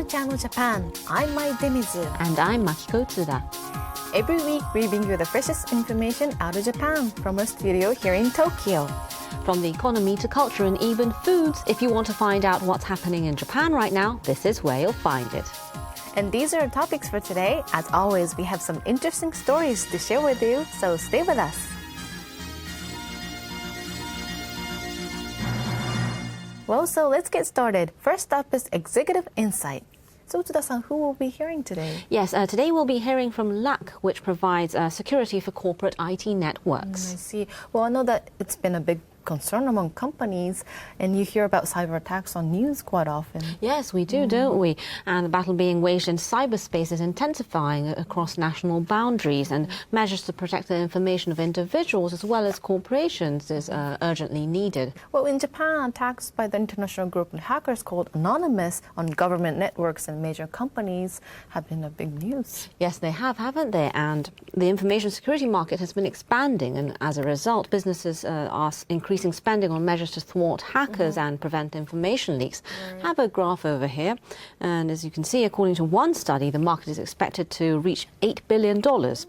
to Channel Japan. I'm Mai Demizu. And I'm Makiko Tsuda. Every week, we bring you the freshest information out of Japan from our studio here in Tokyo. From the economy to culture and even foods, if you want to find out what's happening in Japan right now, this is where you'll find it. And these are our topics for today. As always, we have some interesting stories to share with you, so stay with us. Well, so let's get started. First up is Executive Insight. So, Tsuda-san, who will be hearing today? Yes, today we'll be hearing from LAC, which provides security for corporate IT networks. I see. Well, I know that it's been a big concern among companies, and you hear about cyber attacks on news quite often. Yes, we do, don't we? And the battle being waged in cyberspace is intensifying across national boundaries, and measures to protect the information of individuals as well as corporations is urgently needed. Well, in Japan, attacks by the international group of hackers called Anonymous on government networks and major companies have been a big news. Yes, they have, haven't they? And the information security market has been expanding, and as a result, businesses are increasing spending on measures to thwart hackers and prevent information leaks. I have a graph over here, and as you can see, according to one study, the market is expected to reach $8 billion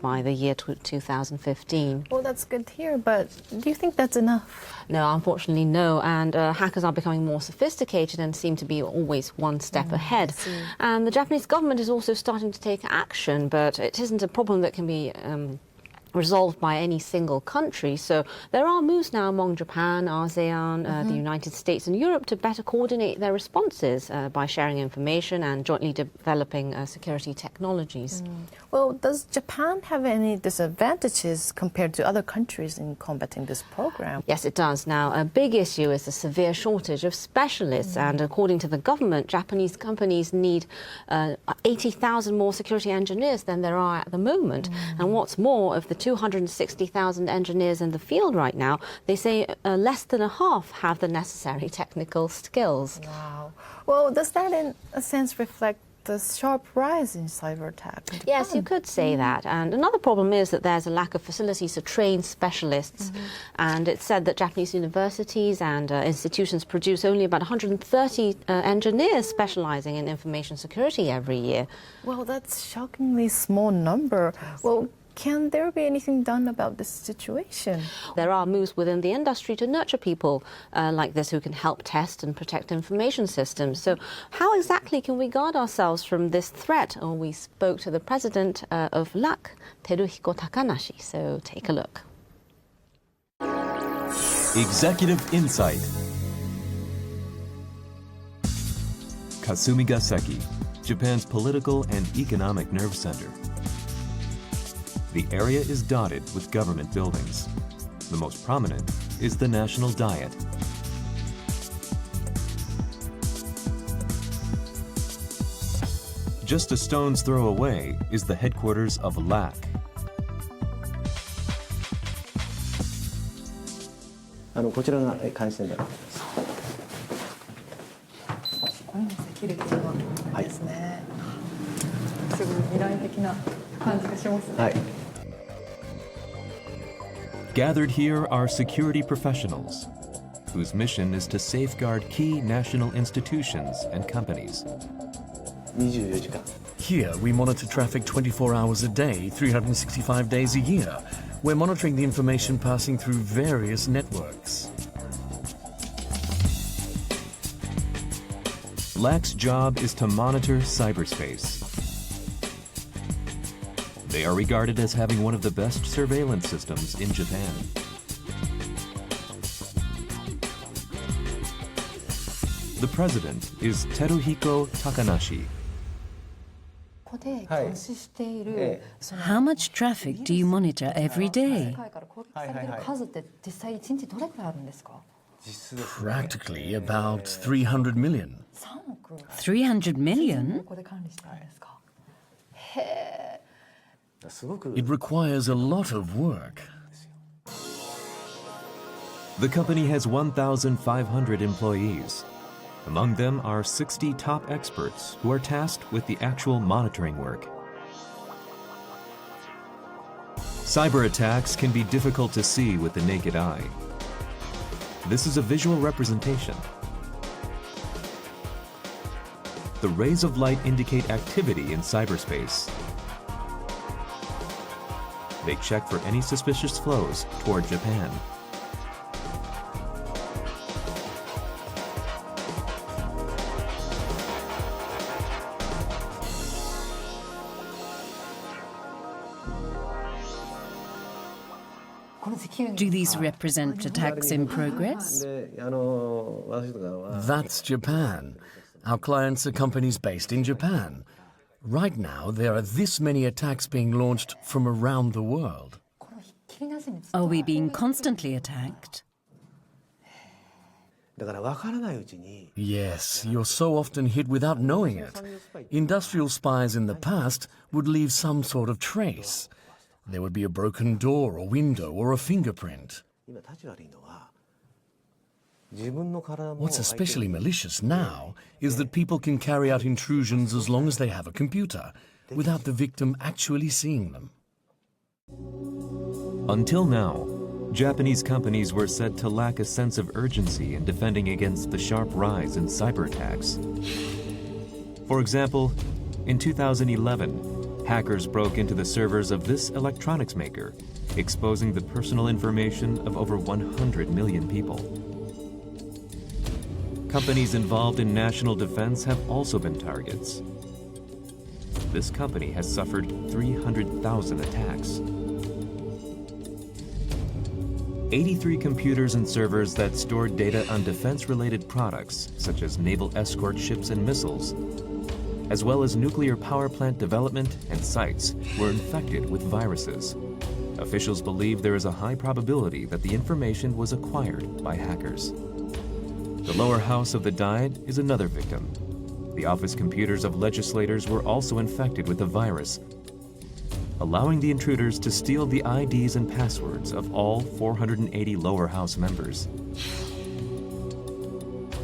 by the year 2015. Well, that's good to hear, but do you think that's enough? No, unfortunately, no. And hackers are becoming more sophisticated and seem to be always one step ahead. And the Japanese government is also starting to take action, but it isn't a problem that can be resolved by any single country. So there are moves now among Japan, ASEAN, the United States and Europe to better coordinate their responses by sharing information and jointly developing security technologies. Well, does Japan have any disadvantages compared to other countries in combating this program? Yes, it does. Now, a big issue is the severe shortage of specialists, and according to the government, Japanese companies need 80,000 more security engineers than there are at the moment. And what's more, of the 260,000 engineers in the field right now, they say less than a half have the necessary technical skills. Wow. Well, does that in a sense reflect the sharp rise in cyber attacks? Yes, you could say that. And another problem is that there's a lack of facilities to train specialists. And it's said that Japanese universities and institutions produce only about 130 engineers specializing in information security every year. Well, that's a shockingly small number. Well, can there be anything done about this situation? There are moves within the industry to nurture people like this who can help test and protect information systems. So how exactly can we guard ourselves from this threat? Oh, we spoke to the president of LAC, Teruhiko Takanashi. So take a look. Executive Insight. Kasumigaseki, Japan's political and economic nerve center. The area is dotted with government buildings. The most prominent is the National Diet. Just a stone's throw away is the headquarters of LAC. こちらが監視センターになります。これもセキュリティのですね。すごい未来的な感じがしますね。はい。Gathered here are security professionals, whose mission is to safeguard key national institutions and companies. 24時間。 Here, we monitor traffic 24 hours a day, 365 days a year. We're monitoring the information passing through various networks. LAC's job is to monitor cyberspace. They are regarded as having one of the best surveillance systems in Japan. The president is Teruhiko Takanashi. How much traffic do you monitor every day? Practically about 300 million. 300 million? It requires a lot of work. The company has 1,500 employees. Among them are 60 top experts who are tasked with the actual monitoring work. Cyber attacks can be difficult to see with the naked eye. This is a visual representation. The rays of light indicate activity in cyberspace. They check for any suspicious flows toward Japan. Do these represent attacks in progress? で私とかは That's Japan. Our clients are companies based in Japan. Right now, there are this many attacks being launched from around the world. Are we being constantly attacked? だから分からないうちに Yes, you're so often hit without knowing it. Industrial spies in the past would leave some sort of trace. There would be a broken door or window or a fingerprint. 今立ち悪いのは自分の体も What's especially malicious now is that people can carry out intrusions as long as they have a computer, without the victim actually seeing them. Until now, Japanese companies were said to lack a sense of urgency in defending against the sharp rise in cyber attacks. For example, in 2011, hackers broke into the servers of this electronics maker, exposing the personal information of over 100 million people. Companies involved in national defense have also been targets. This company has suffered 300,000 attacks. 83 computers and servers that stored data on defense-related products, such as naval escort ships and missiles, as well as nuclear power plant development and sites, were infected with viruses. Officials believe there is a high probability that the information was acquired by hackers. The lower house of the Diet is another victim. The office computers of legislators were also infected with the virus, allowing the intruders to steal the IDs and passwords of all 480 lower house members.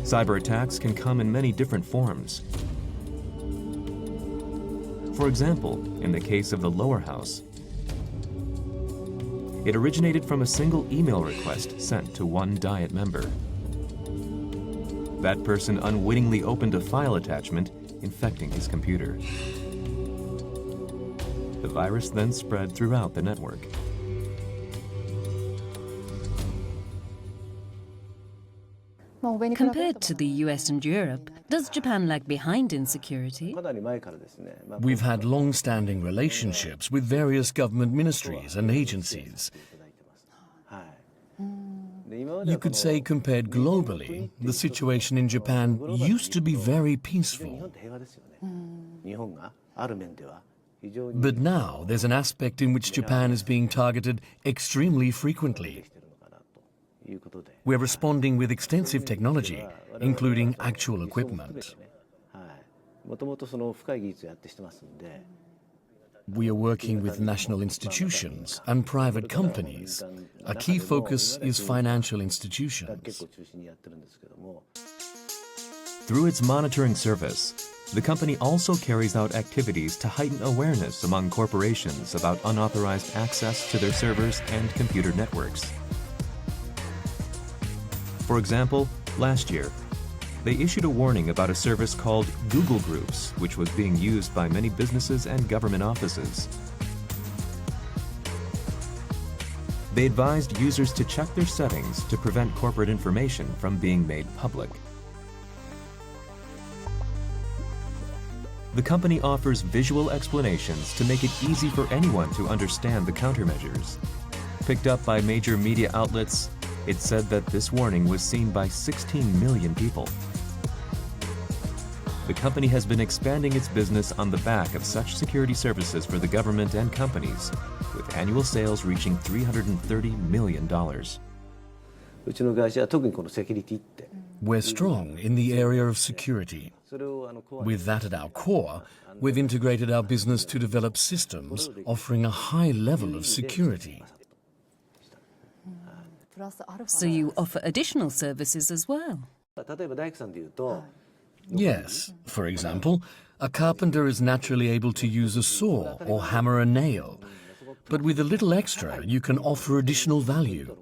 Cyber attacks can come in many different forms. For example, in the case of the lower house, it originated from a single email request sent to one Diet member. That person unwittingly opened a file attachment, infecting his computer. The virus then spread throughout the network. Compared to the US and Europe, does Japan lag behind in security? かなり前からですね、We've had long-standing relationships with various government ministries and agencies. で今まで You はこ could の say compared globally, the situation in Japan used to be very 日 peaceful. 本って平和ですよね。日本がある面では非常に But now there's an aspect in which Japan is being targeted extremely frequently. してるのかなということで、 We're responding with extensive technology, including actual そうも含め equipment. てね、はい。もともとその深い技術をやってしてますんで、 We are working with national institutions and private companies. A key focus is financial 結 institutions. 構中心にやってるんですけども、 Through its monitoring service, the company also carries out activities to heighten awareness among corporations about unauthorized access to their servers and computer networks. For example, last year, they issued a warning about a service called Google Groups, which was being used by many businesses and government offices. They advised users to check their settings to prevent corporate information from being made public. The company offers visual explanations to make it easy for anyone to understand the countermeasures. Picked up by major media outlets, it said that this warning was seen by 16 million people. The company has been expanding its business on the back of such security services for the government and companies, with annual sales reaching $330 million. うちの会社は特にこのセキュリティって、 We're strong in the area of security. それをコア With that at our core, we've integrated our business to develop systems offering a high level of security. プラスアルファ So you offer additional services as well? 例えば大工さんでいうと、 Yes, for example, a carpenter is naturally able to use a saw or hammer a nail. But with a little extra, you can offer additional value.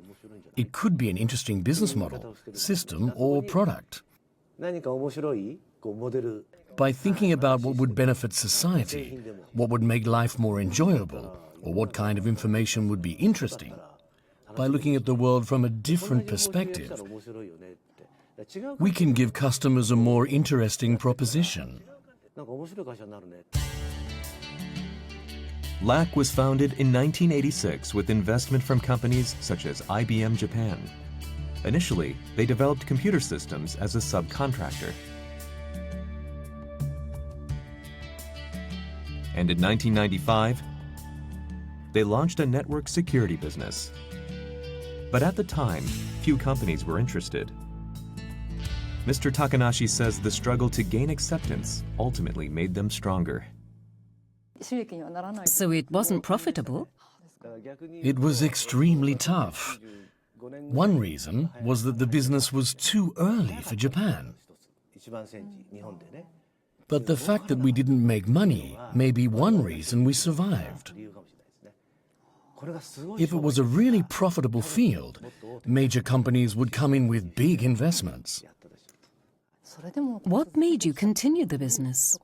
It could be an interesting business model, system, or product. 何か面白いこうモデル by thinking about what would benefit society, what would make life more enjoyable, or what kind of information would be interesting, by looking at the world from a different perspective, we can give customers a more interesting proposition. LAC was founded in 1986 with investment from companies such as IBM Japan. Initially, they developed computer systems as a subcontractor. And in 1995, they launched a network security business. But at the time, few companies were interested. Mr. Takanashi says the struggle to gain acceptance ultimately made them stronger. So it wasn't profitable? It was extremely tough. One reason was that the business was too early for Japan. But the fact that we didn't make money may be one reason we survived. If it was a really profitable field, major companies would come in with big investments. What made you continue the business?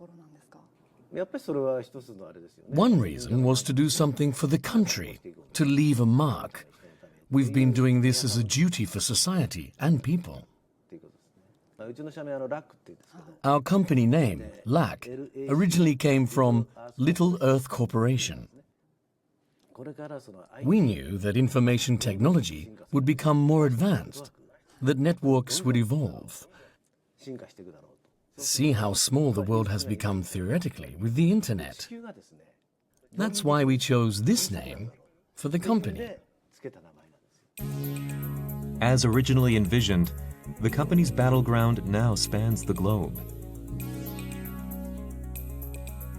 One reason was to do something for the country, to leave a mark. We've been doing this as a duty for society and people. Our company name, LAC, originally came from Little Earth Corporation. We knew that information technology would become more advanced, that networks would evolve. See how small the world has become theoretically with the internet. That's why we chose this name for the company. As originally envisioned, the company's battleground now spans the globe.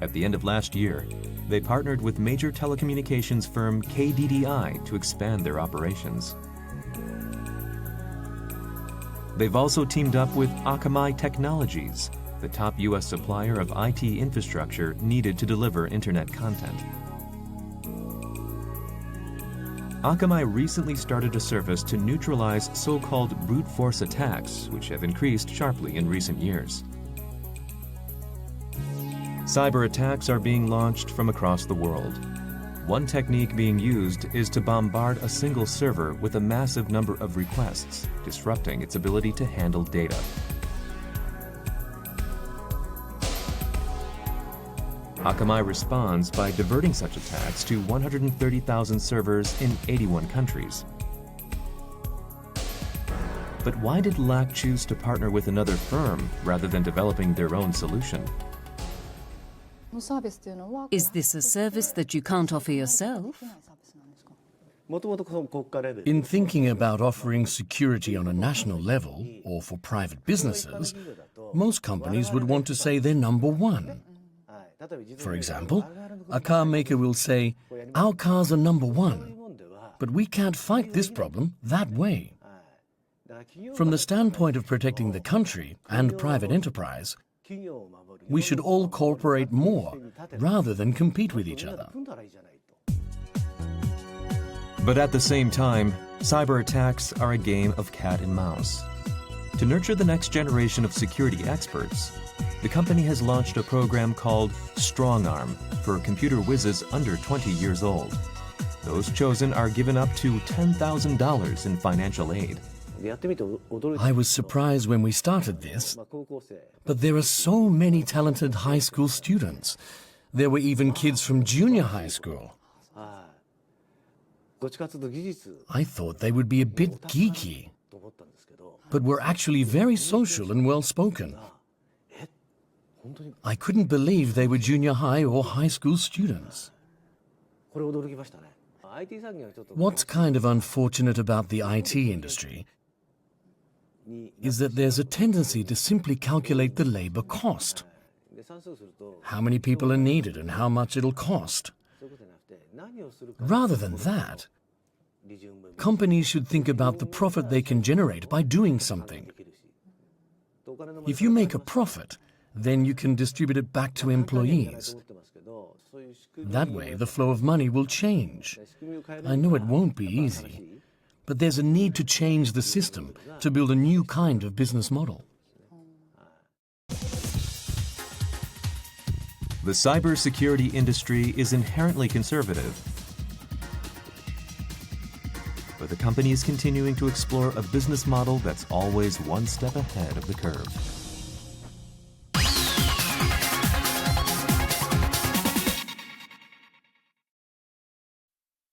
At the end of last year, they partnered with major telecommunications firm KDDI to expand their operations. They've also teamed up with Akamai Technologies, the top U.S. supplier of IT infrastructure needed to deliver internet content. Akamai recently started a service to neutralize so-called brute force attacks, which have increased sharply in recent years. Cyber attacks are being launched from across the world. One technique being used is to bombard a single server with a massive number of requests, disrupting its ability to handle data. Akamai responds by diverting such attacks to 130,000 servers in 81 countries. But why did LAC choose to partner with another firm rather than developing their own solution? Is this a service that you can't offer yourself? In thinking about offering security on a national level or for private businesses, most companies would want to say they're number one. For example, a car maker will say, "Our cars are number one, but we can't fight this problem that way." From the standpoint of protecting the country and private enterprise, we should all cooperate more rather than compete with each other. But at the same time, cyber attacks are a game of cat and mouse. To nurture the next generation of security experts, the company has launched a program called StrongArm for computer whizzes under 20 years old. Those chosen are given up to $10,000 in financial aid. I was surprised when we started this, but there are so many talented high school students. There were even kids from junior high school. I thought they would be a bit geeky, but were actually very social and well-spoken. I couldn't believe they were junior high or high school students. What's kind of unfortunate about the IT industry is that there's a tendency to simply calculate the labor cost. How many people are needed and how much it'll cost. Rather than that, companies should think about the profit they can generate by doing something. If you make a profit, then you can distribute it back to employees. That way, the flow of money will change. I know it won't be easy, but there's a need to change the system to build a new kind of business model. The cybersecurity industry is inherently conservative, but the company is continuing to explore a business model that's always one step ahead of the curve.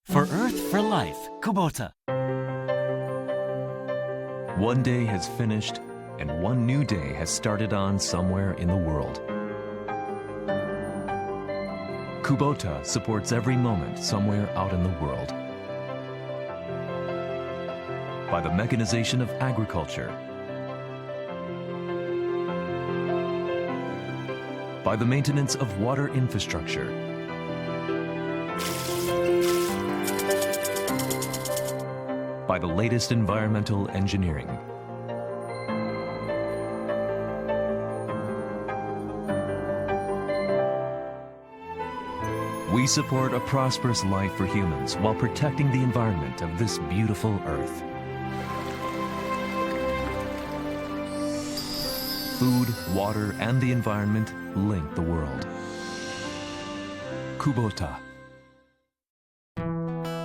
For Earth, for life, Kubota. One day has finished, and one new day has started on somewhere in the world. Kubota supports every moment somewhere out in the world. By the mechanization of agriculture, by the maintenance of water infrastructure, by the latest environmental engineering. We support a prosperous life for humans while protecting the environment of this beautiful Earth. Food, water, and the environment link the world. Kubota.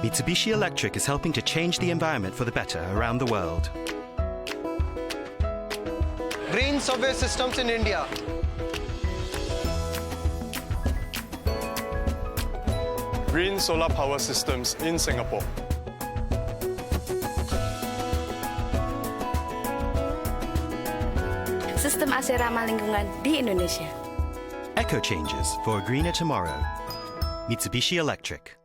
Mitsubishi Electric is helping to change the environment for the better around the world. Green subway systems in India. Green solar power systems in Singapore. Sistem AC ramah lingkungan di Indonesia. Eco changes for a greener tomorrow. Mitsubishi Electric.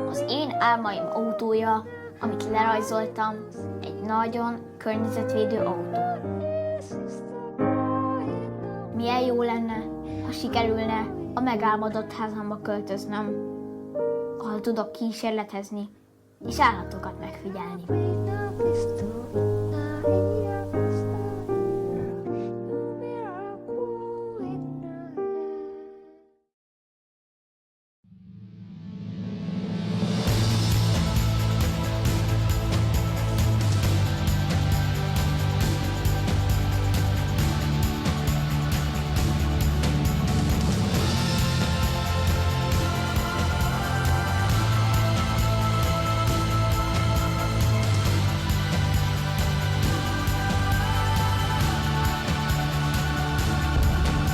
Az én álmaim autója, amit lerajzoltam, egy nagyon környezetvédő autó. Milyen jó lenne, ha sikerülne a megálmodott házamba költöznöm, ahol tudok kísérletezni és állatokat megfigyelni.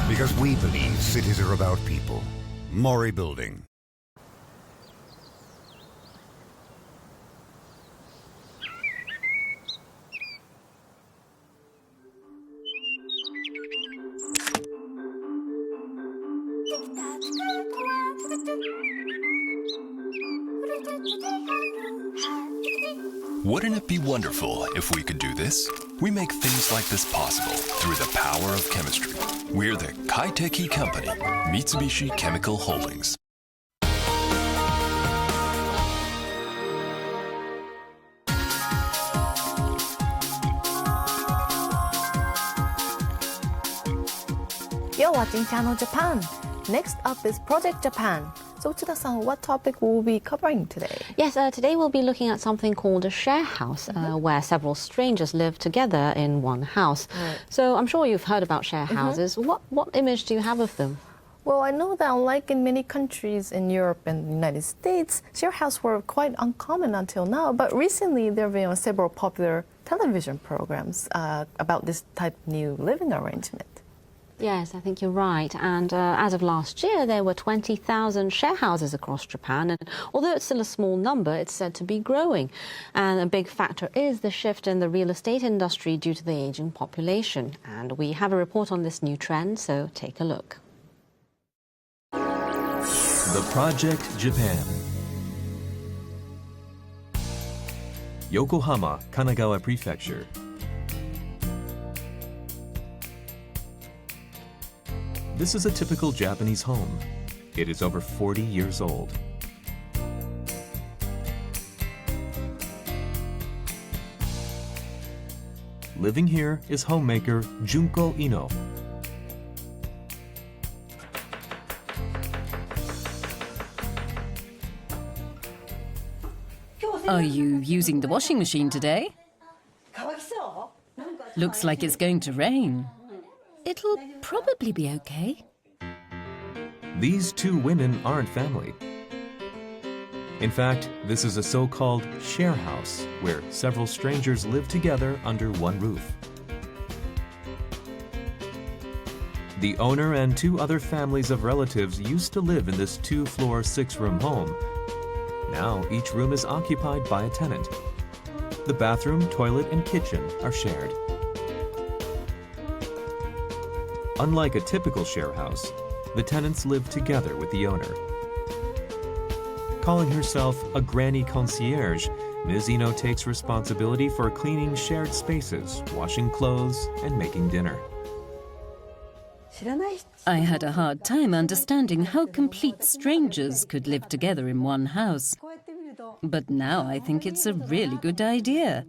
Because we believe cities are about people. Mori Building. Wouldn't it be wonderful if we could do this? We make things like this possible through the power of chemistry. We're the Kaiteki Company, Mitsubishi Chemical Holdings. You're watching Channel Japan. Next up is Project Japan. So Uchida-san, what topic will we be covering today? Yes, today we'll be looking at something called a share house, where several strangers live together in one house. Right. So I'm sure you've heard about share houses. What image do you have of them? Well, I know that unlike in many countries in Europe and the United States, share houses were quite uncommon until now. But recently, there have been several popular television programs about this type of new living arrangement. Yes, I think you're right. And as of last year, there were 20,000 share houses across Japan. And although it's still a small number, it's said to be growing. And a big factor is the shift in the real estate industry due to the aging population. And we have a report on this new trend, so take a look. The Project Japan. Yokohama, Kanagawa Prefecture. This is a typical Japanese home. It is over 40 years old. Living here is homemaker Junko Ino. Are you using the washing machine today? Looks like it's going to rain. It'll probably be okay. These two women aren't family. In fact, this is a so-called share house where several strangers live together under one roof. The owner and two other families of relatives used to live in this 2-floor, 6-room home. Now each room is occupied by a tenant. The bathroom, toilet, and kitchen are shared. Unlike a typical share house, the tenants live together with the owner. Calling herself a granny concierge, Ms. Ino takes responsibility for cleaning shared spaces, washing clothes, and making dinner. I had a hard time understanding how complete strangers could live together in one house. But now I think it's a really good idea.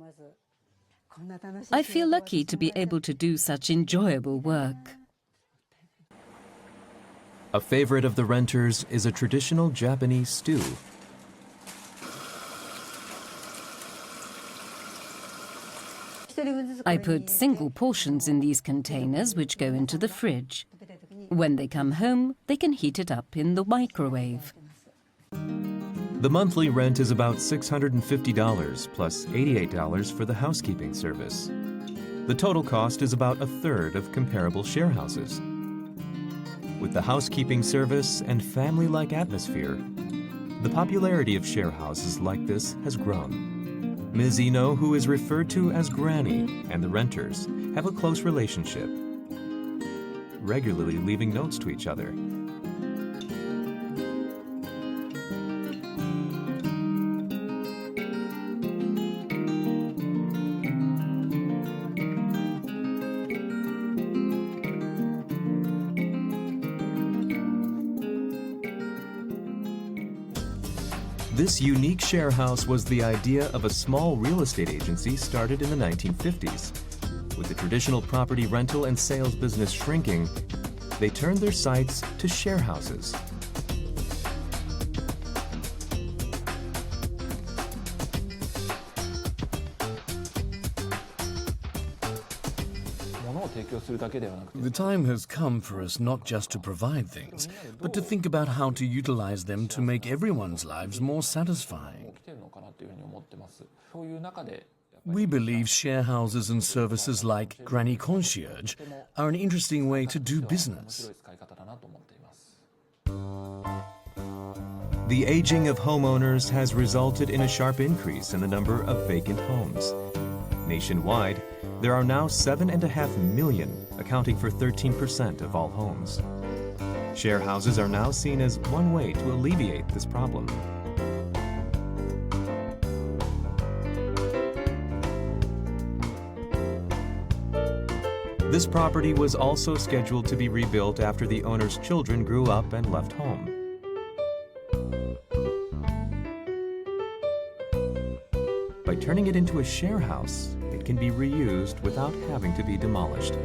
I feel lucky to be able to do such enjoyable work. A favorite of the renters is a traditional Japanese stew. I put single portions in these containers which go into the fridge. When they come home, they can heat it up in the microwave. The monthly rent is about $650 plus $88 for the housekeeping service. The total cost is about a third of comparable share houses. With the housekeeping service and family-like atmosphere, the popularity of share houses like this has grown. Ms. Ino, who is referred to as Granny, and the renters have a close relationship, regularly leaving notes to each other. This unique share house was the idea of a small real estate agency started in the 1950s. With the traditional property rental and sales business shrinking, they turned their sights to share houses. The time has come for us not just to provide things, but to think about how to utilize them to make everyone's lives more satisfying. We believe share houses and services like Granny Concierge are an interesting way to do business. The aging of homeowners has resulted in a sharp increase in the number of vacant homes. Nationwide, there are now 7.5 million, accounting for 13% of all homes. Share houses are now seen as one way to alleviate this problem. This property was also scheduled to be rebuilt after the owner's children grew up and left home. By turning it into a share house, it can be reused without having to be demolished.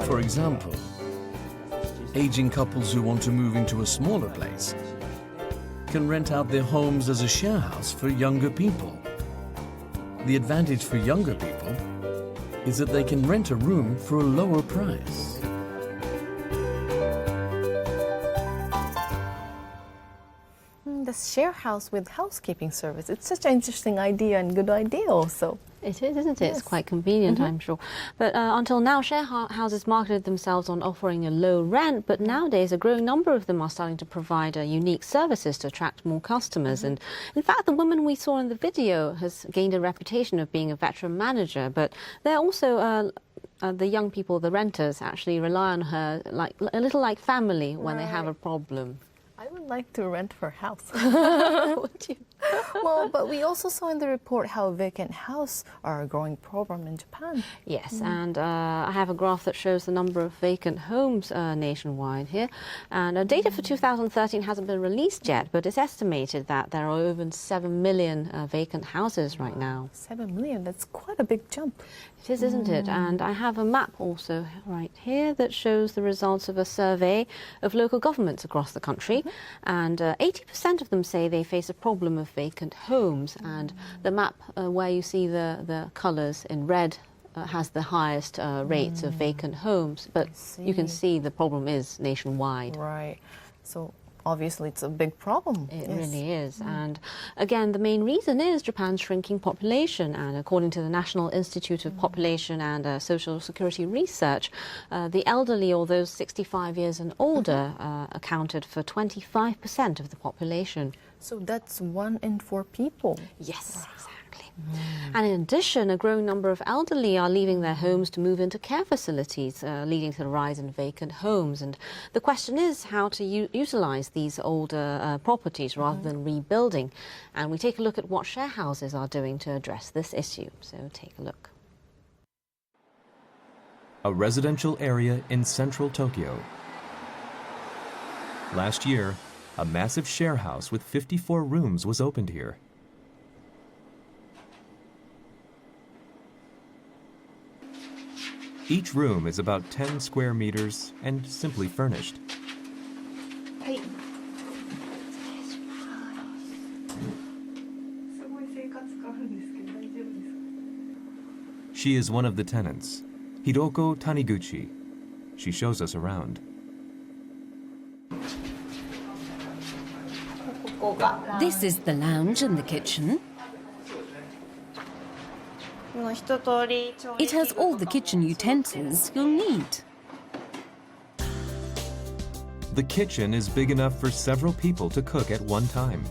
For example, aging couples who want to move into a smaller place can rent out their homes as a share house for younger people. The advantage for younger people is that they can rent a room for a lower price. The share house with housekeeping service. It's such an interesting idea and good idea also. It is, isn't it? Yes. It's quite convenient, I'm sure. But until now, share houses marketed themselves on offering a low rent, but nowadays a growing number of them are starting to provide unique services to attract more customers. And in fact, the woman we saw in the video has gained a reputation of being a veteran manager, but they're also the young people, the renters, actually rely on her like a little like family when they have a problem. I would like to rent her house. Would you? Well, but we also saw in the report how vacant houses are a growing problem in Japan. Yes, and I have a graph that shows the number of vacant homes nationwide here. And data for 2013 hasn't been released yet, but it's estimated that there are over 7 million vacant houses right now. 7 million, that's quite a big jump. It is, isn't it? And I have a map also right here that shows the results of a survey of local governments across the country. And 80% of them say they face a problem of vacant homes. And the map where you see the colours in red has the highest rates of vacant homes. But you can see the problem is nationwide. Right. So obviously it's a big problem. It really is. And again, the main reason is Japan's shrinking population. And according to the National Institute of Population and Social Security Research, the elderly, or those 65 years and older, accounted for 25% of the population. So that's 1 in 4 people. Yes, exactly. And in addition, a growing number of elderly are leaving their homes to move into care facilities, leading to the rise in vacant homes. And the question is how to utilise these older properties rather than rebuilding. And we take a look at what share houses are doing to address this issue. So take a look. A residential area in central Tokyo. Last year, a massive share house with 54 rooms was opened here. Each room is about 10 square meters and simply furnished. She is one of the tenants, Hiroko Taniguchi. She shows us around. This is the lounge and the kitchen. It has all the kitchen utensils you'll need. The kitchen is big enough for several people to cook at one time.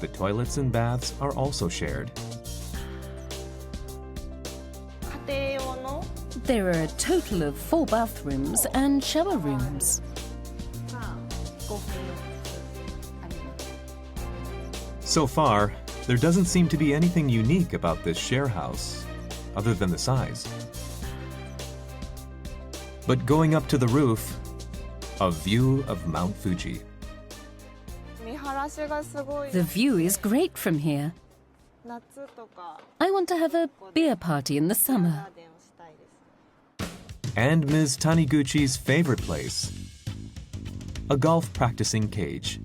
The toilets and baths are also shared. There are a total of 4 bathrooms and shower rooms. So far, there doesn't seem to be anything unique about this share house, other than the size. But going up to the roof, a view of Mount Fuji. The view is great from here. I want to have a beer party in the summer. And Ms. Taniguchi's favorite place, a golf practicing cage.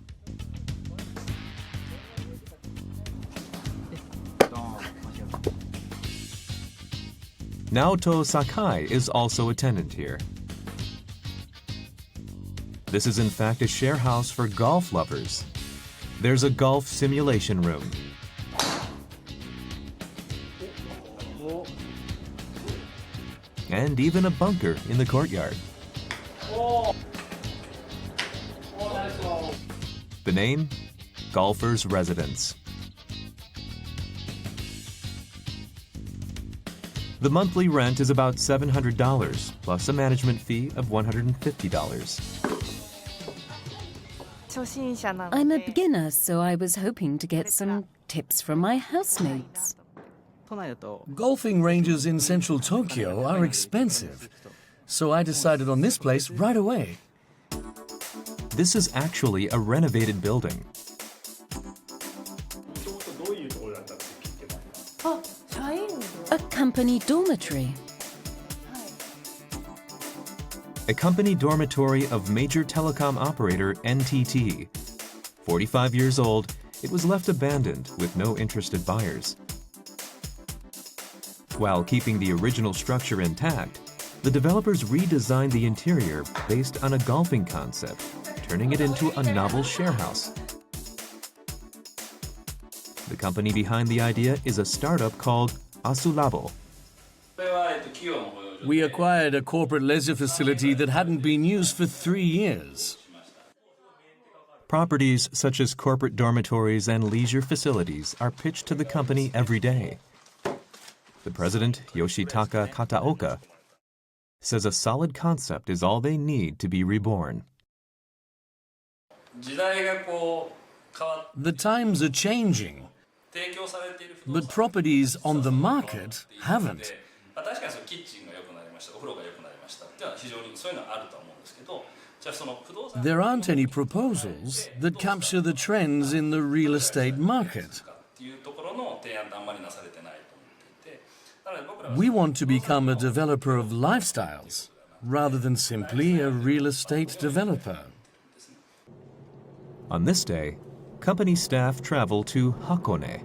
Naoto Sakai is also a tenant here. This is in fact a share house for golf lovers. There's a golf simulation room. And even a bunker in the courtyard. The name? Golfer's Residence. The monthly rent is about $700, plus a management fee of $150. I'm a beginner, so I was hoping to get some tips from my housemates. Golfing ranges in central Tokyo are expensive, so I decided on this place right away. This is actually a renovated building. A company dormitory. A company dormitory of major telecom operator NTT. 45 years old, it was left abandoned with no interested buyers. While keeping the original structure intact, the developers redesigned the interior based on a golfing concept, turning it into a novel share house. The company behind the idea is a startup called Asulabo. We acquired a corporate leisure facility that hadn't been used for 3 years. Properties such as corporate dormitories and leisure facilities are pitched to the company every day. The president, Yoshitaka Kataoka, says a solid concept is all they need to be reborn. The times are changing, but properties on the market haven't. There aren't any proposals that capture the trends in the real estate market. We want to become a developer of lifestyles rather than simply a real estate developer. On this day, company staff travel to Hakone.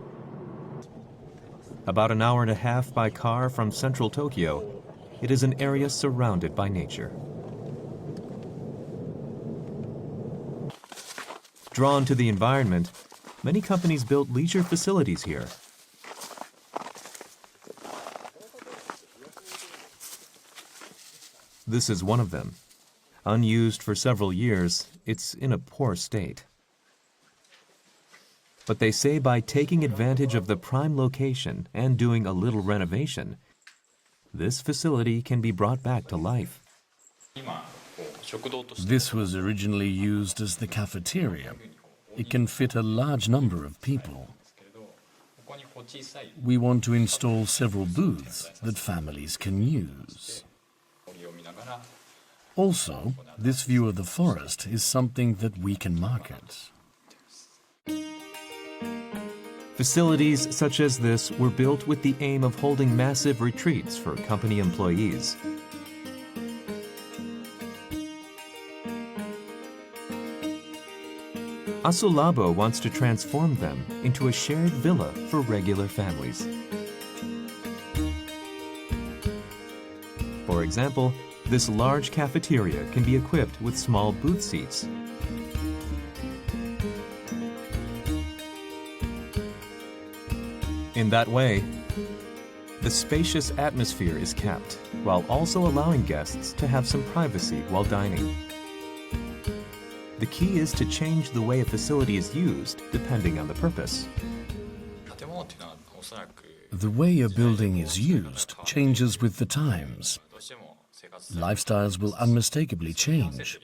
About an hour and a half by car from central Tokyo, it is an area surrounded by nature. Drawn to the environment, many companies built leisure facilities here. This is one of them. Unused for several years, it's in a poor state. But they say by taking advantage of the prime location and doing a little renovation, this facility can be brought back to life. This was originally used as the cafeteria. It can fit a large number of people. We want to install several booths that families can use. Also, this view of the forest is something that we can market. Facilities such as this were built with the aim of holding massive retreats for company employees. Asulabo wants to transform them into a shared villa for regular families. For example, this large cafeteria can be equipped with small booth seats. In that way, the spacious atmosphere is kept, while also allowing guests to have some privacy while dining. The key is to change the way a facility is used depending on the purpose. The way a building is used changes with the times. Lifestyles will unmistakably change.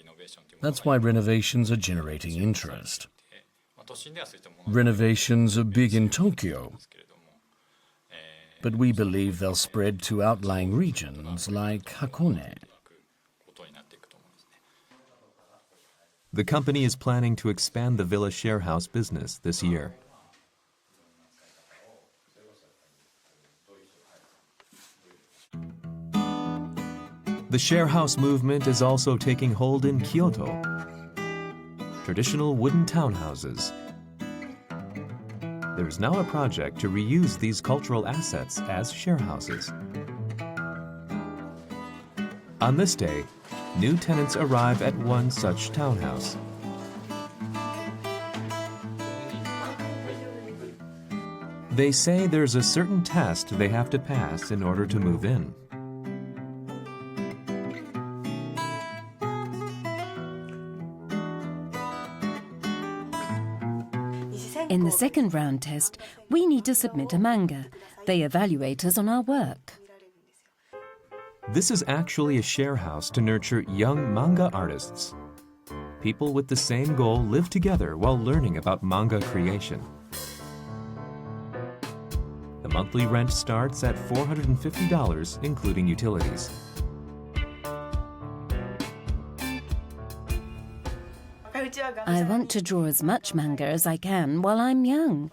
That's why renovations are generating interest. Renovations are big in Tokyo, but we believe they'll spread to outlying regions like Hakone. The company is planning to expand the villa share house business this year. The share house movement is also taking hold in Kyoto. Traditional wooden townhouses. There is now a project to reuse these cultural assets as share houses. On this day, new tenants arrive at one such townhouse. They say there's a certain test they have to pass in order to move in. In the second round test, we need to submit a manga. They evaluate us on our work. This is actually a share house to nurture young manga artists. People with the same goal live together while learning about manga creation. The monthly rent starts at $450, including utilities. I want to draw as much manga as I can while I'm young.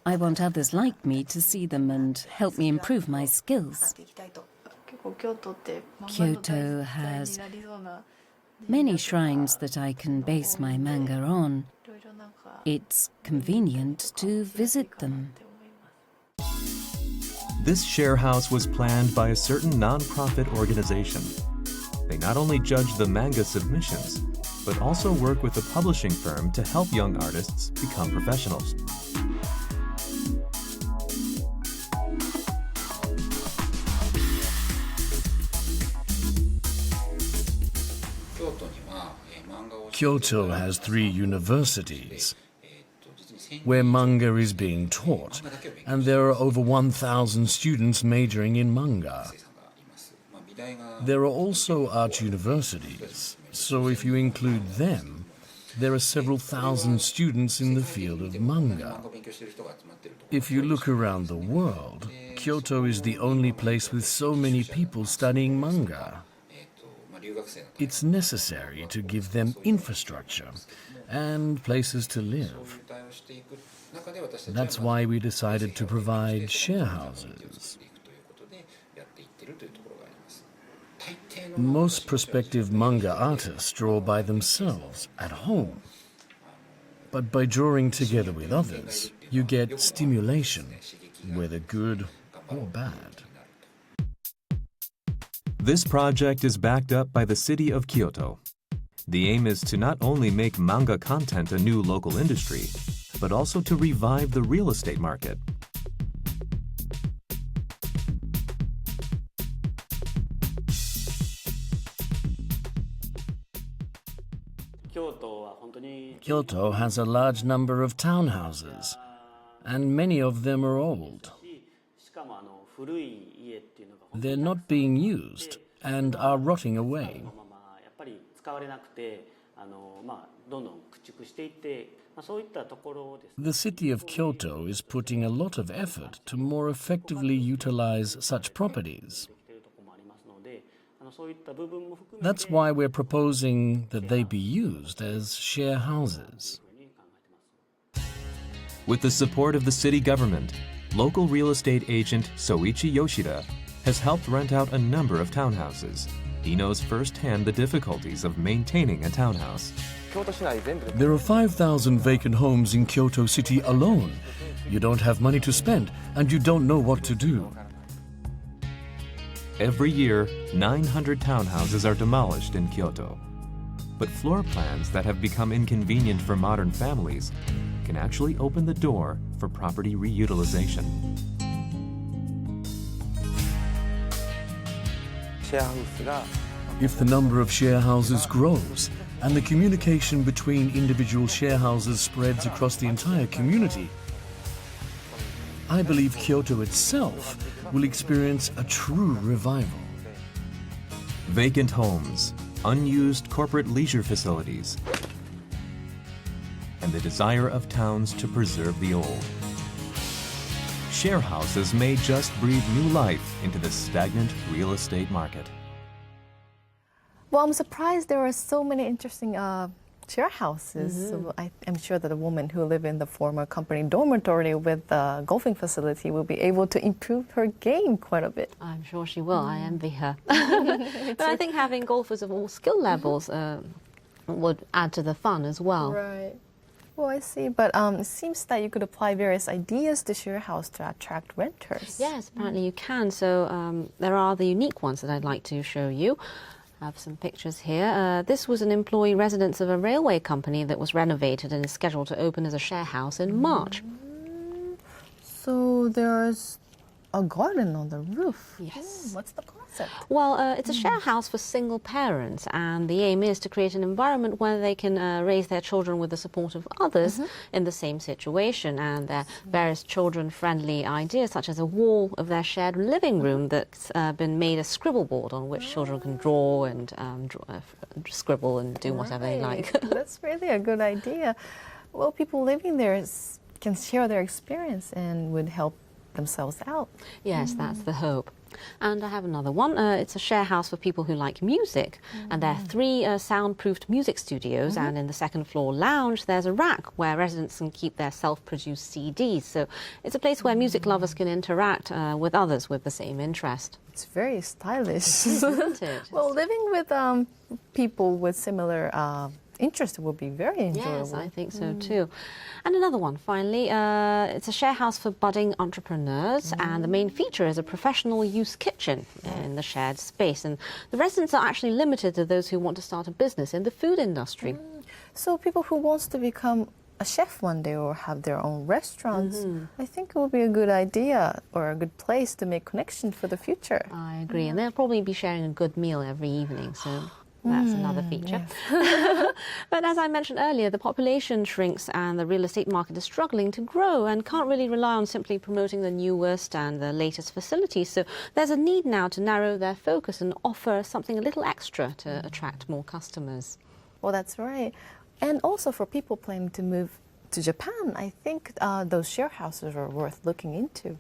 I want others like me to see them and help me improve my skills. Kyoto has many shrines that I can base my manga on. It's convenient to visit them. This share house was planned by a certain non-profit organization. They not only judge the manga submissions, but also work with a publishing firm to help young artists become professionals. Kyoto has 3 universities where manga is being taught, and there are over 1,000 students majoring in manga. There are also art universities, so if you include them, there are several thousand students in the field of manga. If you look around the world, Kyoto is the only place with so many people studying manga. It's necessary to give them infrastructure and places to live. That's why we decided to provide share houses. Most prospective manga artists draw by themselves at home. But by drawing together with others, you get stimulation, whether good or bad. This project is backed up by the city of Kyoto. The aim is to not only make manga content a new local industry, but also to revive the real estate market. Kyoto has a large number of townhouses, and many of them are old. They're not being used and are rotting away. The city of Kyoto is putting a lot of effort to more effectively utilize such properties. That's why we're proposing that they be used as share houses. With the support of the city government, local real estate agent Soichi Yoshida has helped rent out a number of townhouses. He knows firsthand the difficulties of maintaining a townhouse. There are 5,000 vacant homes in Kyoto City alone. You don't have money to spend, and you don't know what to do. Every year, 900 townhouses are demolished in Kyoto. But floor plans that have become inconvenient for modern families can actually open the door for property reutilization. If the number of share houses grows and the communication between individual share houses spreads across the entire community, I believe Kyoto itself will experience a true revival. Vacant homes, unused corporate leisure facilities, and the desire of towns to preserve the old. Share houses may just breathe new life into the stagnant real estate market. Well, I'm surprised there are so many interesting share houses. So I'm sure that a woman who lives in the former company dormitory with a golfing facility will be able to improve her game quite a bit. I'm sure she will. I envy her. But I think having golfers of all skill levels would add to the fun as well. Right. Well, I see. But it seems that you could apply various ideas to share house to attract renters. Yes, apparently you can. So there are the unique ones that I'd like to show you. I have some pictures here. This was an employee residence of a railway company that was renovated and is scheduled to open as a share house in March. So there's a garden on the roof. Yes. What's the concept? Well, it's a share house for single parents, and the aim is to create an environment where they can raise their children with the support of others in the same situation. And there are various children-friendly ideas, such as a wall of their shared living room that's been made a scribble board on which children can draw and scribble and do whatever they like. That's really a good idea. Well, people living there can share their experience and would help themselves out. Yes, that's the hope. And I have another one. It's a share house for people who like music. And there are 3 soundproofed music studios. And in the second floor lounge, there's a rack where residents can keep their self-produced CDs. So it's a place where music lovers can interact with others with the same interest. It's very stylish. Isn't it? Well, living with people with similar interest will be very enjoyable. Yes, I think so too. And another one, finally, it's a share house for budding entrepreneurs, and the main feature is a professional use kitchen in the shared space. And the residents are actually limited to those who want to start a business in the food industry. So people who wants to become a chef one day or have their own restaurants, I think it would be a good idea or a good place to make connections for the future. I agree, and they'll probably be sharing a good meal every evening, so that's another feature. Yes. But as I mentioned earlier, the population shrinks and the real estate market is struggling to grow and can't really rely on simply promoting the newest and the latest facilities. So there's a need now to narrow their focus and offer something a little extra to attract more customers. Well, that's right. And also for people planning to move to Japan, I think those share houses are worth looking into.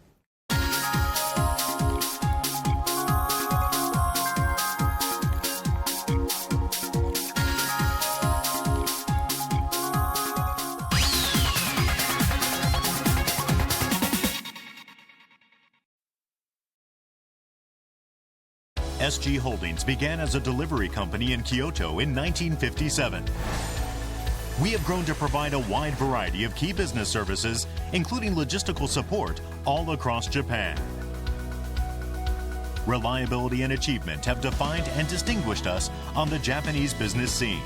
SG Holdings began as a delivery company in Kyoto in 1957. We have grown to provide a wide variety of key business services, including logistical support, all across Japan. Reliability and achievement have defined and distinguished us on the Japanese business scene.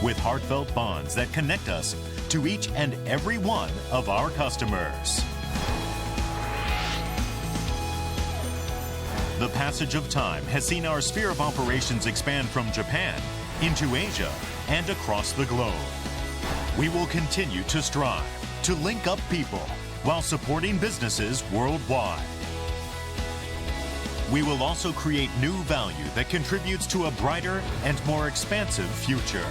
With heartfelt bonds that connect us to each and every one of our customers. The passage of time has seen our sphere of operations expand from Japan into Asia and across the globe. We will continue to strive to link up people while supporting businesses worldwide. We will also create new value that contributes to a brighter and more expansive future.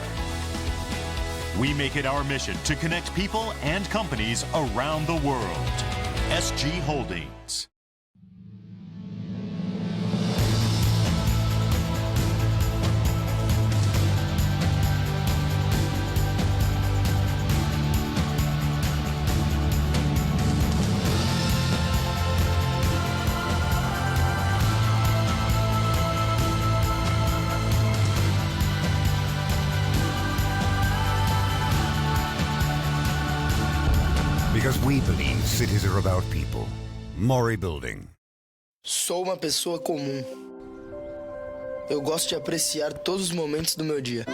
We make it our mission to connect people and companies around the world. SG Holdings. Because we believe cities are about people. Mori Building. Sou uma pessoa comum. Eu gosto de apreciar todos os momentos do meu dia.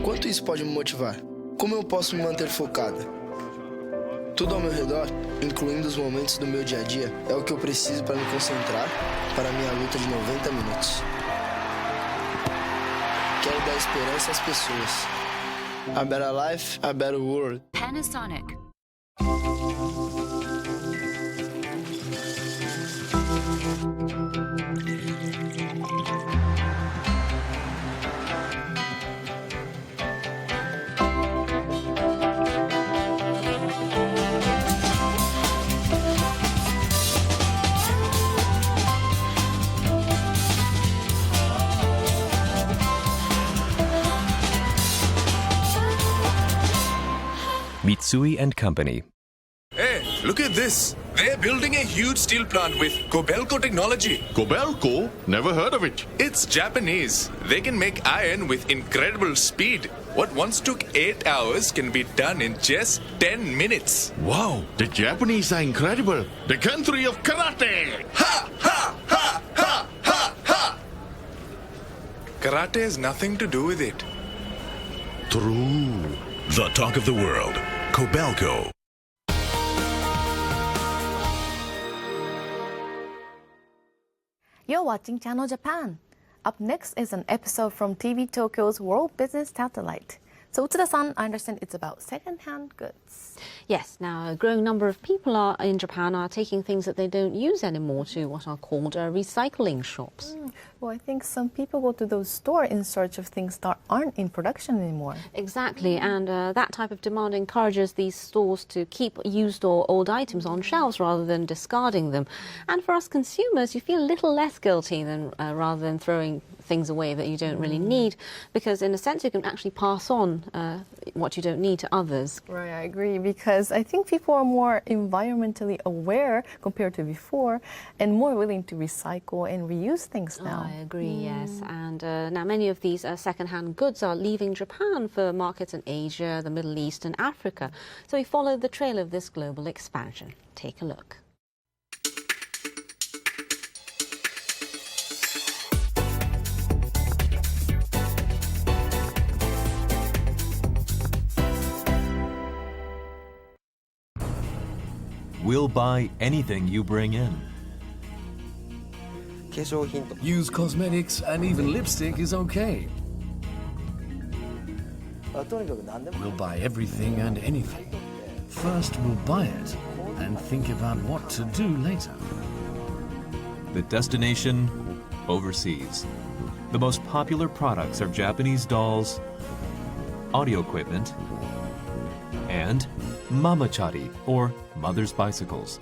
Quanto isso pode me motivar? Como eu posso me manter focada? Tudo ao meu redor, incluindo os momentos do meu dia a dia, é o que eu preciso para me concentrar para a minha luta de 90 minutos. Quero dar esperança às pessoas. A better life, a better world. Panasonic. Mitsui & Company. Hey, look at this. They're building a huge steel plant with Kobelco technology. Kobelco? Never heard of it. It's Japanese. They can make iron with incredible speed. What once took 8 hours can be done in just 10 minutes. Wow, the Japanese are incredible. The country of karate. Ha! Ha! Ha! Ha! Ha! Ha! Karate has nothing to do with it. True. The talk of the world. Kobelco. You're watching Channel Japan. Up next is an episode from TV Tokyo's World Business Satellite. So Utsuda-san, I understand it's about second-hand goods. Yes, now a growing number of people in Japan are taking things that they don't use anymore to what are called recycling shops. Well, I think some people go to those stores in search of things that aren't in production anymore. Exactly, and that type of demand encourages these stores to keep used or old items on shelves rather than discarding them. And for us consumers, you feel a little less guilty than rather than throwing things away that you don't really need, because in a sense you can actually pass on what you don't need to others. Right, I agree, because I think people are more environmentally aware compared to before and more willing to recycle and reuse things now. I agree, yes. And now many of these second-hand goods are leaving Japan for markets in Asia, the Middle East and Africa. So we follow the trail of this global expansion. Take a look. We'll buy anything you bring in. Use cosmetics and even lipstick is okay. We'll buy everything and anything. First we'll buy it and think about what to do later. The destination, overseas. The most popular products are Japanese dolls, audio equipment, and mamachari, or mother's bicycles.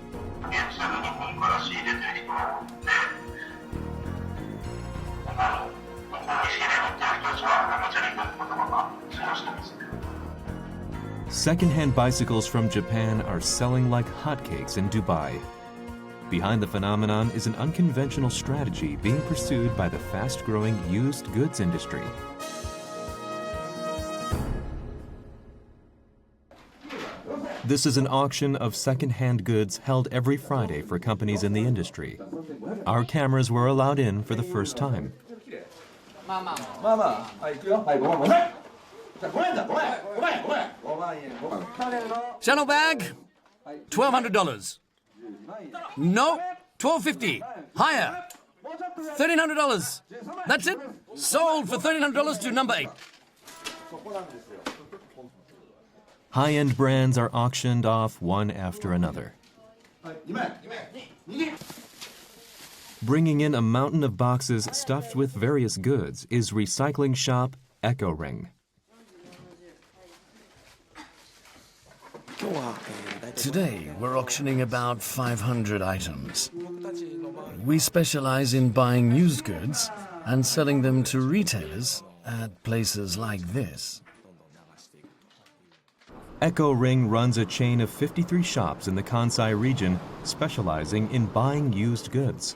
Second-hand bicycles from Japan are selling like hotcakes in Dubai. Behind the phenomenon is an unconventional strategy being pursued by the fast-growing used goods industry. This is an auction of second-hand goods held every Friday for companies in the industry. Our cameras were allowed in for the first time. Channel bag, $1,200. No, $1,250. Higher, $1,300. That's it. Sold for $1,300 to number 8. High-end brands are auctioned off one after another. Bringing in a mountain of boxes stuffed with various goods is recycling shop Echo Ring. Today, we're auctioning about 500 items. We specialize in buying used goods and selling them to retailers at places like this. Echo Ring runs a chain of 53 shops in the Kansai region, specializing in buying used goods.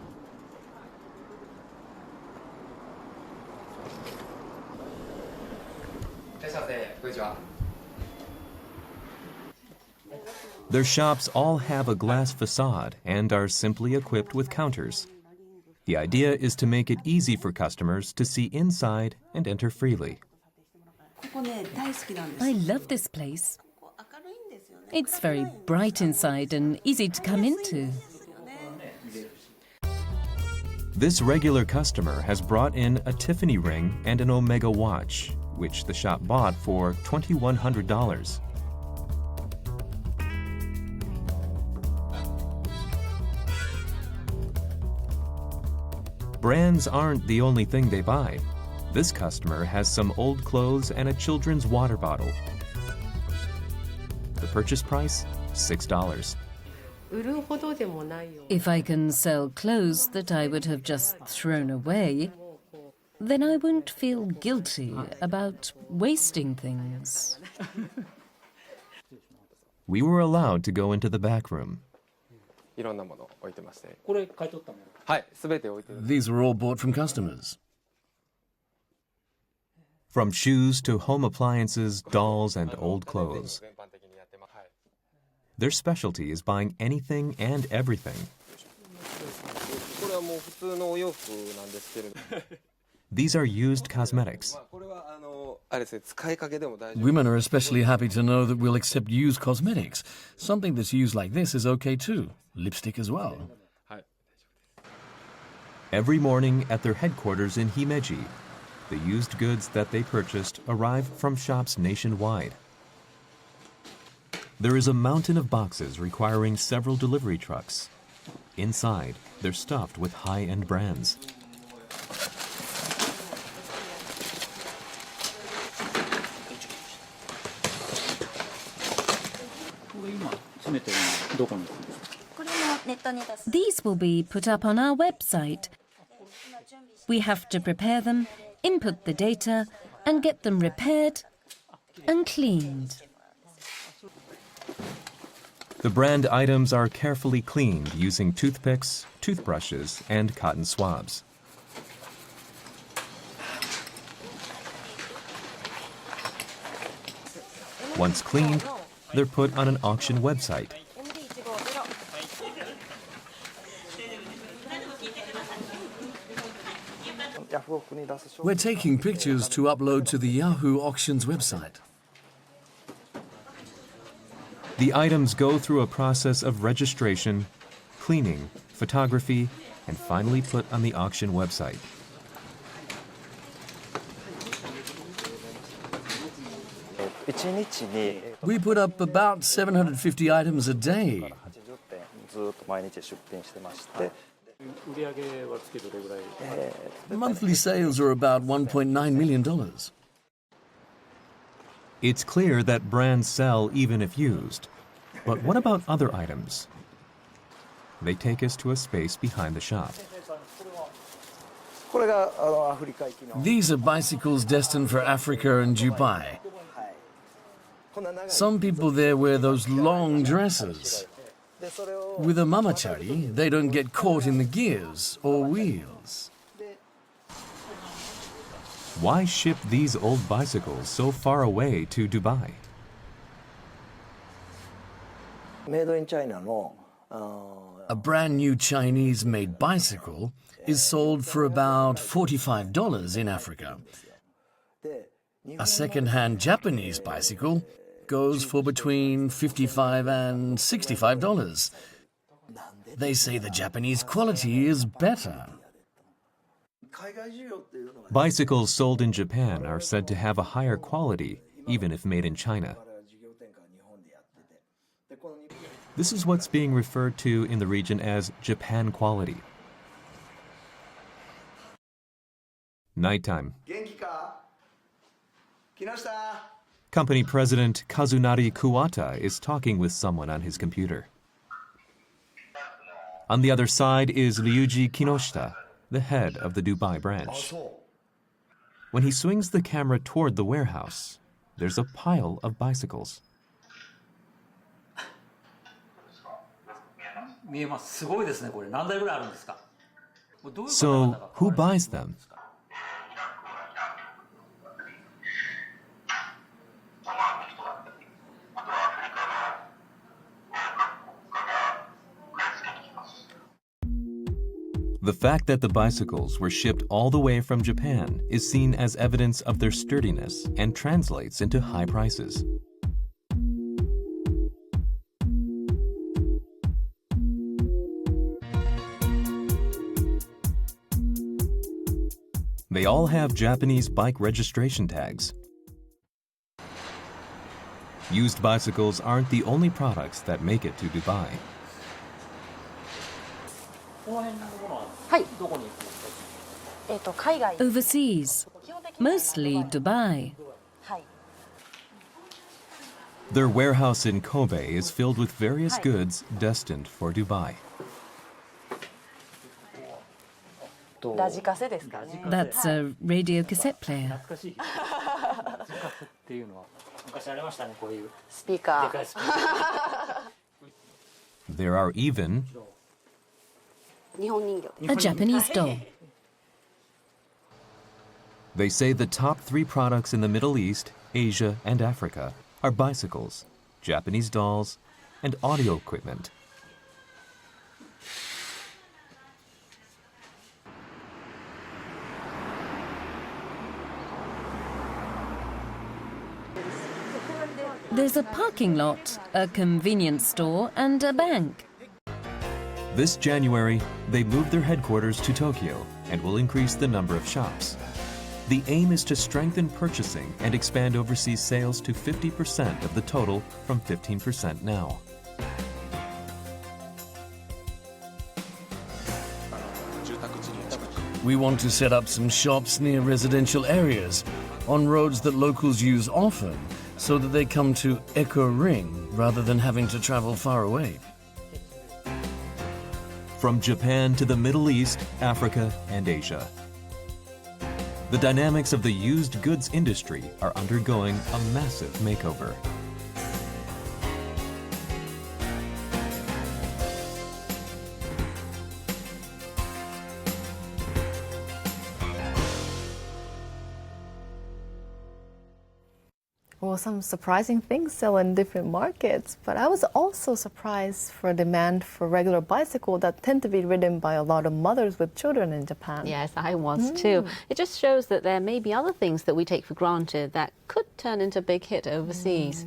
Their shops all have a glass facade and are simply equipped with counters. The idea is to make it easy for customers to see inside and enter freely. I love this place. It's very bright inside and easy to come into. This regular customer has brought in a Tiffany ring and an Omega watch, which the shop bought for $2,100. Brands aren't the only thing they buy. This customer has some old clothes and a children's water bottle. The purchase price, $6. If I can sell clothes that I would have just thrown away, then I won't feel guilty about wasting things. We were allowed to go into the back room. These were all bought from customers. From shoes to home appliances, dolls, and old clothes. Their specialty is buying anything and everything. These are used cosmetics. Women are especially happy to know that we'll accept used cosmetics. Something that's used like this is okay too. Lipstick as well. Every morning at their headquarters in Himeji, the used goods that they purchased arrive from shops nationwide. There is a mountain of boxes requiring several delivery trucks. Inside, they're stuffed with high-end brands. These will be put up on our website. We have to prepare them, input the data, and get them repaired and cleaned. The brand items are carefully cleaned using toothpicks, toothbrushes, and cotton swabs. Once cleaned, they're put on an auction website. We're taking pictures to upload to the Yahoo Auctions website. The items go through a process of registration, cleaning, photography, and finally put on the auction website. We put up about 750 items a day. Monthly sales are about $1.9 million. It's clear that brands sell even if used. But what about other items? They take us to a space behind the shop. These are bicycles destined for Africa and Dubai. Some people there wear those long dresses. With a mamachari, they don't get caught in the gears or wheels. Why ship these old bicycles so far away to Dubai? A brand new Chinese-made bicycle is sold for about $45 in Africa. A second-hand Japanese bicycle goes for between $55 and $65. They say the Japanese quality is better. Bicycles sold in Japan are said to have a higher quality, even if made in China. This is what's being referred to in the region as Japan quality. Nighttime. Company president Kazunari Kuwata is talking with someone on his computer. On the other side is Ryuji Kinoshita, the head of the Dubai branch. When he swings the camera toward the warehouse, there's a pile of bicycles. So, who buys them? The fact that the bicycles were shipped all the way from Japan is seen as evidence of their sturdiness and translates into high prices. They all have Japanese bike registration tags. Used bicycles aren't the only products that make it to Dubai. Overseas, mostly Dubai. Their warehouse in Kobe is filled with various goods destined for Dubai. That's a radio cassette player. There are even a Japanese doll. They say the top 3 products in the Middle East, Asia, and Africa are bicycles, Japanese dolls, and audio equipment. There's a parking lot, a convenience store, and a bank. This January, they moved their headquarters to Tokyo and will increase the number of shops. The aim is to strengthen purchasing and expand overseas sales to 50% of the total from 15% now. We want to set up some shops near residential areas, on roads that locals use often, so that they come to Echo Ring rather than having to travel far away. From Japan to the Middle East, Africa, and Asia. The dynamics of the used goods industry are undergoing a massive makeover. Well, some surprising things sell in different markets, but I was also surprised for demand for regular bicycles that tend to be ridden by a lot of mothers with children in Japan. Yes, I was too. It just shows that there may be other things that we take for granted that could turn into a big hit overseas.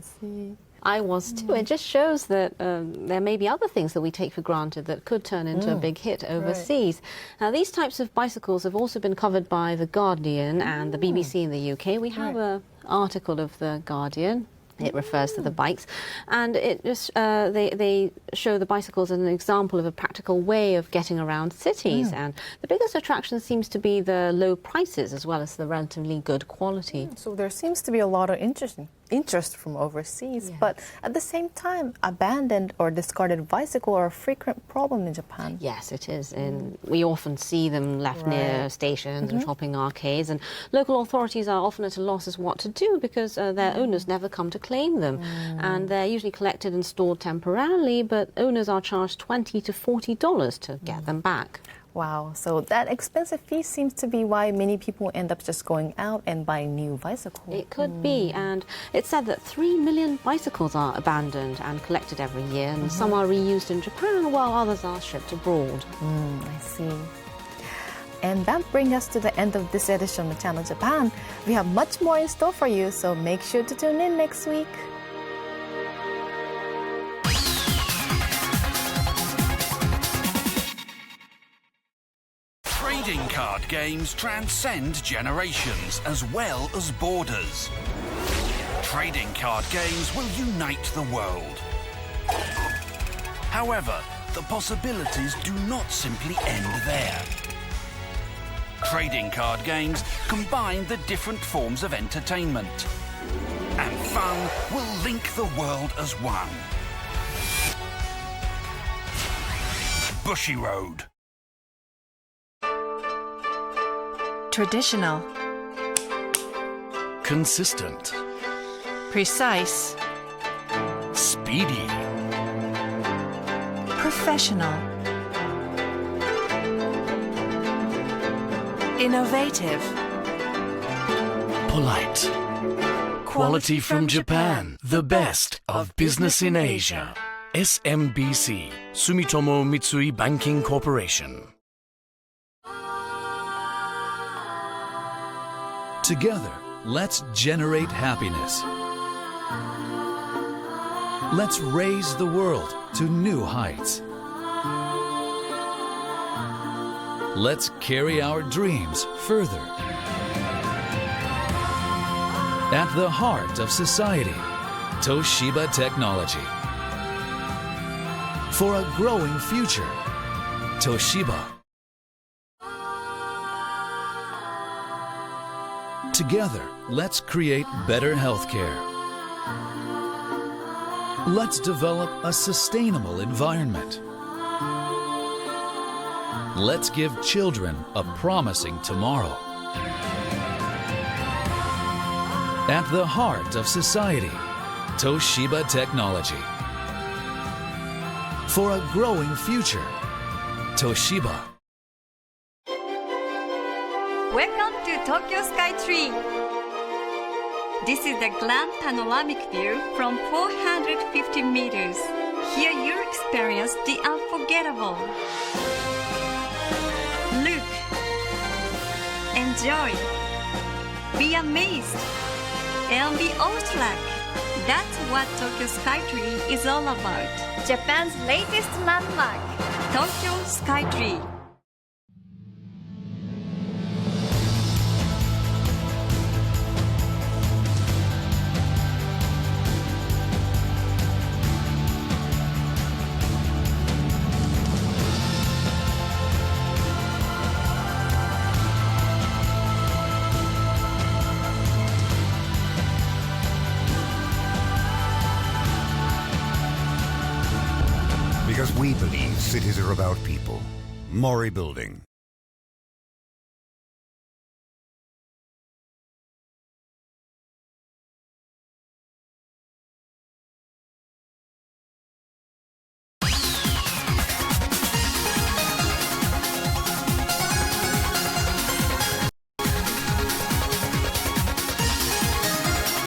I was too. It just shows that there may be other things that we take for granted that could turn into a big hit overseas. Now, these types of bicycles have also been covered by The Guardian and the BBC in the UK. We have an article of The Guardian It refers to the bikes, and it just they show the bicycles as an example of a practical way of getting around cities. And the biggest attraction seems to be the low prices as well as the relatively good quality. So there seems to be a lot of interest from overseas, but at the same time, abandoned or discarded bicycles are a frequent problem in Japan. Yes, it is. And we often see them left near stations and shopping arcades, and local authorities are often at a loss as what to do because their owners never come to claim them. And they're usually collected and stored temporarily, but owners are charged $20 to $40 to get them back. Wow, so that expensive fee seems to be why many people end up just going out and buying new bicycles. It could be, and it's said that 3 million bicycles are abandoned and collected every year, and some are reused in Japan while others are shipped abroad. I see. And that brings us to the end of this edition of Channel Japan. We have much more in store for you, so make sure to tune in next week. Trading card games transcend generations as well as borders. Trading card games will unite the world. However, the possibilities do not simply end there. Trading card games combine the different forms of entertainment, and fun will link the world as one. Bushiroad. Traditional. Consistent. Precise. Speedy. Professional. Innovative. Polite. Quality from Japan. The best of business in Asia. SMBC. Sumitomo Mitsui Banking Corporation. Together, let's generate happiness. Let's raise the world to new heights. Let's carry our dreams further. At the heart of society, Toshiba Technology. For a growing future, Toshiba. Together, let's create better healthcare. Let's develop a sustainable environment. Let's give children a promising tomorrow. At the heart of society, Toshiba Technology. For a growing future, Toshiba. Welcome to Tokyo Skytree. This is the grand panoramic view from 450 meters. Here you'll experience the unforgettable. Look, enjoy, be amazed, and be awestruck. That's what Tokyo Skytree is all about. Japan's latest landmark, Tokyo Skytree. Because we believe cities are about people. Mori Building.